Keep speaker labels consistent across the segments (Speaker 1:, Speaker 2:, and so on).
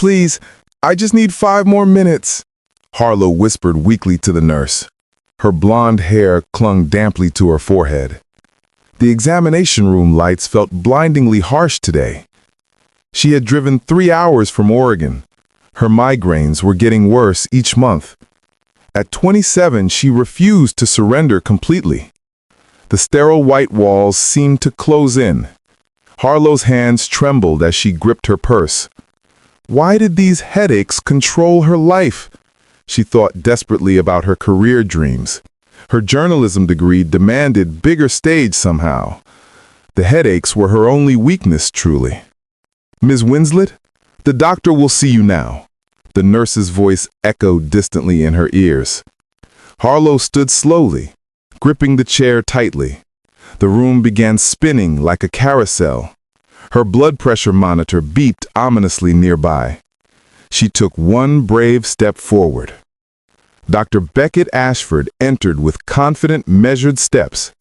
Speaker 1: Please, I just need 5 more minutes, Harlow whispered weakly to the nurse. Her blonde hair clung damply to her forehead. The examination room lights felt blindingly harsh today. She had driven 3 hours from Oregon. Her migraines were getting worse each month. At 27, she refused to surrender completely. The sterile white walls seemed to close in. Harlow's hands trembled as she gripped her purse. Why did these headaches control her life? She thought desperately about her career dreams. Her journalism degree demanded bigger stage somehow. The headaches were her only weakness, truly. Ms. Winslet, the doctor will see you now. The nurse's voice echoed distantly in her ears. Harlow stood slowly, gripping the chair tightly. The room began spinning like a carousel. Her blood pressure monitor beeped ominously nearby. She took one brave step forward. Dr. Beckett Ashford entered with confident, measured steps.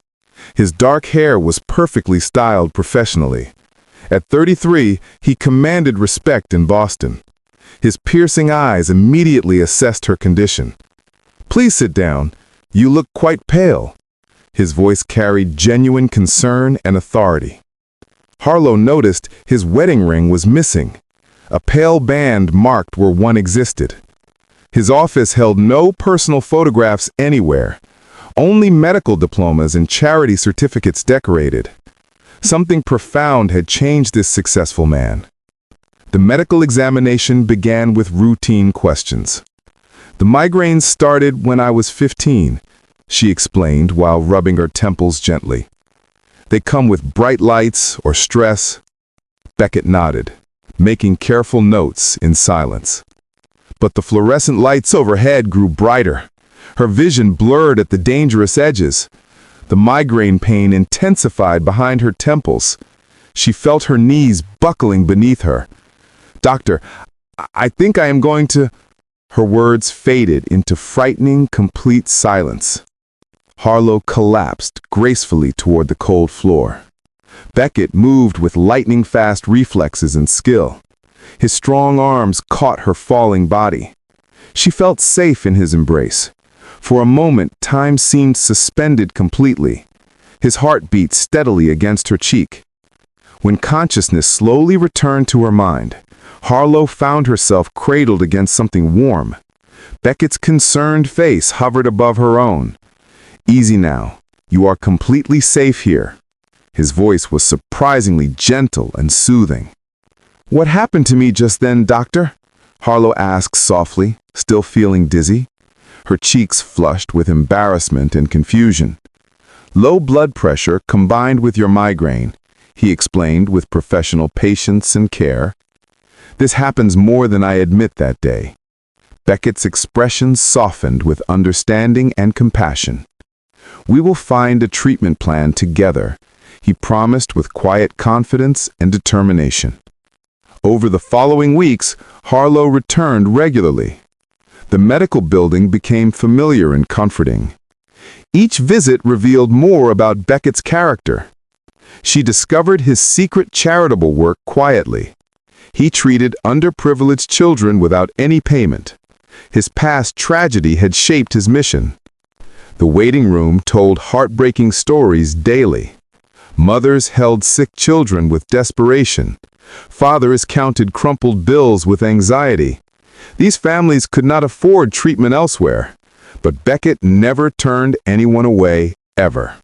Speaker 1: His dark hair was perfectly styled professionally. At 33, he commanded respect in Boston. His piercing eyes immediately assessed her condition. Please sit down. You look quite pale. His voice carried genuine concern and authority. Harlow noticed his wedding ring was missing. A pale band marked where one existed. His office held no personal photographs anywhere, only medical diplomas and charity certificates decorated. Something profound had changed this successful man. The medical examination began with routine questions. The migraines started when I was 15, she explained while rubbing her temples gently. They come with bright lights or stress. Beckett nodded, making careful notes in silence. But the fluorescent lights overhead grew brighter. Her vision blurred at the dangerous edges. The migraine pain intensified behind her temples. She felt her knees buckling beneath her. Doctor, I think I am going to... Her words faded into frightening, complete silence. Harlow collapsed gracefully toward the cold floor. Beckett moved with lightning-fast reflexes and skill. His strong arms caught her falling body. She felt safe in his embrace. For a moment, time seemed suspended completely. His heart beat steadily against her cheek. When consciousness slowly returned to her mind, Harlow found herself cradled against something warm. Beckett's concerned face hovered above her own. Easy now. You are completely safe here. His voice was surprisingly gentle and soothing. What happened to me just then, doctor? Harlow asked softly, still feeling dizzy. Her cheeks flushed with embarrassment and confusion. Low blood pressure combined with your migraine, he explained with professional patience and care. This happens more than I admit that day. Beckett's expression softened with understanding and compassion. We will find a treatment plan together, he promised with quiet confidence and determination. Over the following weeks, Harlow returned regularly. The medical building became familiar and comforting. Each visit revealed more about Beckett's character. She discovered his secret charitable work quietly. He treated underprivileged children without any payment. His past tragedy had shaped his mission. The waiting room told heartbreaking stories daily. Mothers held sick children with desperation. Fathers counted crumpled bills with anxiety. These families could not afford treatment elsewhere, but Beckett never turned anyone away, ever.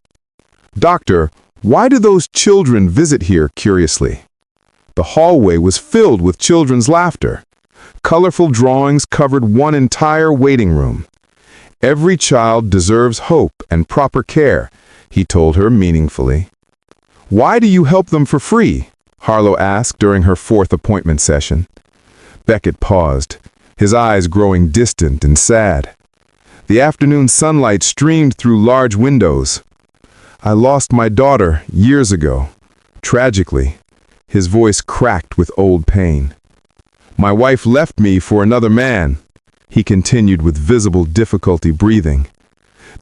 Speaker 1: Doctor, why do those children visit here curiously? The hallway was filled with children's laughter. Colorful drawings covered one entire waiting room. Every child deserves hope and proper care, he told her meaningfully. Why do you help them for free? Harlow asked during her 4th appointment session. Beckett paused, his eyes growing distant and sad. The afternoon sunlight streamed through large windows. I lost my daughter years ago, tragically. His voice cracked with old pain. My wife left me for another man, he continued with visible difficulty breathing.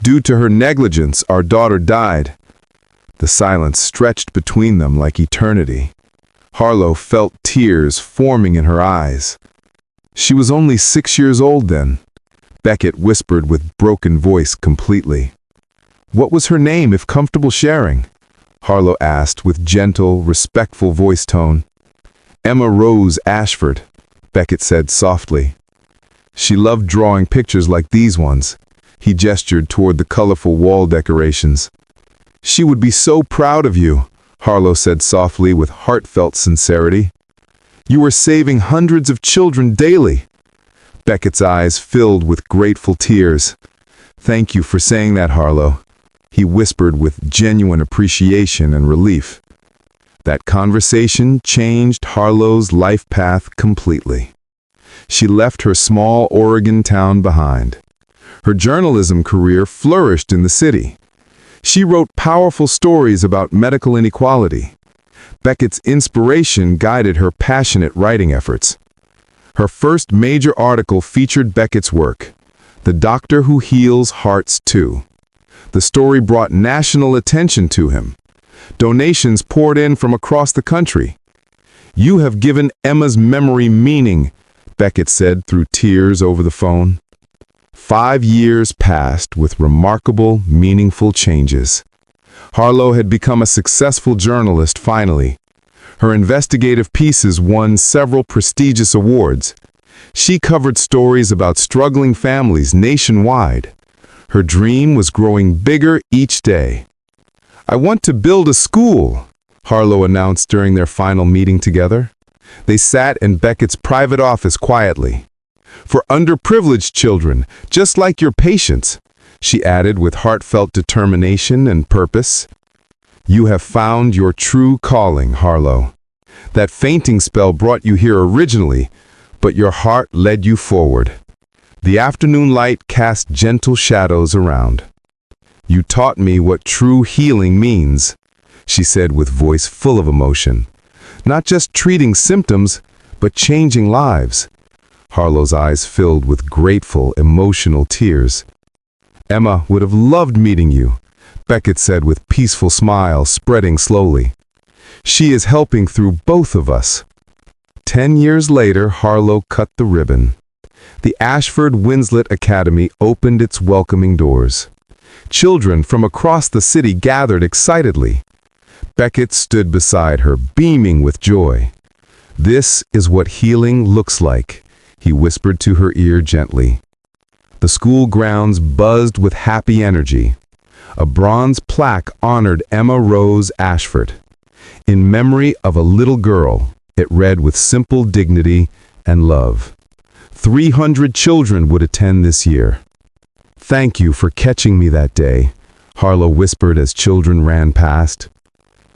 Speaker 1: Due to her negligence, our daughter died. The silence stretched between them like eternity. Harlow felt tears forming in her eyes. She was only 6 years old then, Beckett whispered with broken voice completely. What was her name, if comfortable sharing? Harlow asked with gentle, respectful voice tone. Emma Rose Ashford, Beckett said softly. She loved drawing pictures like these ones. He gestured toward the colorful wall decorations. She would be so proud of you, Harlow said softly with heartfelt sincerity. You are saving hundreds of children daily. Beckett's eyes filled with grateful tears. Thank you for saying that, Harlow, he whispered with genuine appreciation and relief. That conversation changed Harlow's life path completely. She left her small Oregon town behind. Her journalism career flourished in the city. She wrote powerful stories about medical inequality. Beckett's inspiration guided her passionate writing efforts. Her first major article featured Beckett's work, The Doctor Who Heals Hearts Too. The story brought national attention to him. Donations poured in from across the country. You have given Emma's memory meaning, Beckett said through tears over the phone. 5 years passed with remarkable, meaningful changes. Harlow had become a successful journalist finally. Her investigative pieces won several prestigious awards. She covered stories about struggling families nationwide. Her dream was growing bigger each day. I want to build a school, Harlow announced during their final meeting together. They sat in Beckett's private office quietly. For underprivileged children, just like your patients, she added with heartfelt determination and purpose. You have found your true calling, Harlow. That fainting spell brought you here originally, but your heart led you forward. The afternoon light cast gentle shadows around. You taught me what true healing means, she said with voice full of emotion. Not just treating symptoms, but changing lives. Harlow's eyes filled with grateful, emotional tears. Emma would have loved meeting you, Beckett said with peaceful smile spreading slowly. She is helping through both of us. 10 years later, Harlow cut the ribbon. The Ashford Winslet Academy opened its welcoming doors. Children from across the city gathered excitedly. Beckett stood beside her, beaming with joy. This is what healing looks like, he whispered to her ear gently. The school grounds buzzed with happy energy. A bronze plaque honored Emma Rose Ashford. In memory of a little girl, it read with simple dignity and love. 300 children would attend this year. Thank you for catching me that day, Harlow whispered as children ran past.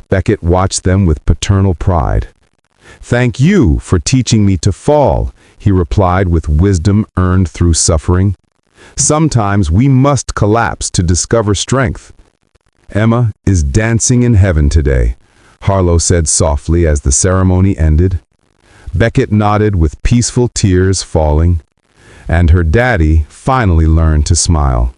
Speaker 1: Beckett watched them with paternal pride. Thank you for teaching me to fall, he replied with wisdom earned through suffering. Sometimes we must collapse to discover strength. Emma is dancing in heaven today, Harlow said softly as the ceremony ended. Beckett nodded with peaceful tears falling, and her daddy finally learned to smile.